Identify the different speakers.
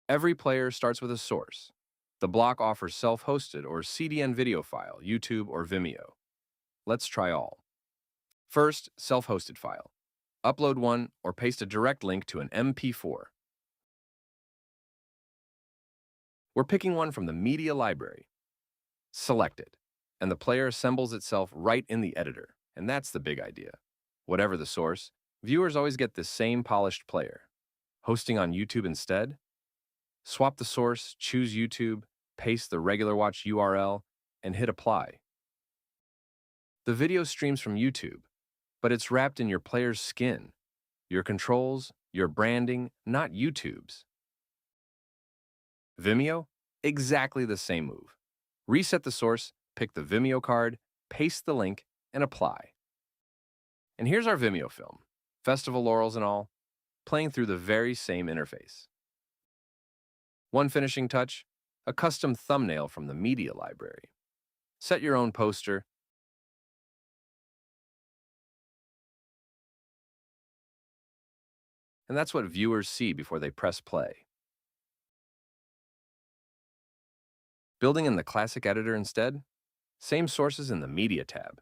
Speaker 1: Every player starts with a source. The block offers self-hosted or CDN video file, YouTube or Vimeo. Let's try all. First, self-hosted file. Upload one or paste a direct link to an MP4. We're picking one from the media library. Select it, and the player assembles itself right in the editor. And that's the big idea. Whatever the source, viewers always get the same polished player. Hosting on YouTube instead? Swap the source, choose YouTube, paste the regular watch URL, and hit apply. The video streams from YouTube, but it's wrapped in your player's skin, your controls, your branding, not YouTube's. Vimeo? Exactly the same move. Reset the source, pick the Vimeo card, paste the link, and apply. And here's our Vimeo film, festival laurels and all, playing through the very same interface. One finishing touch, a custom thumbnail from the media library. Set your own poster. And that's what viewers see before they press play. Building in the classic editor instead? Same sources in the Media tab.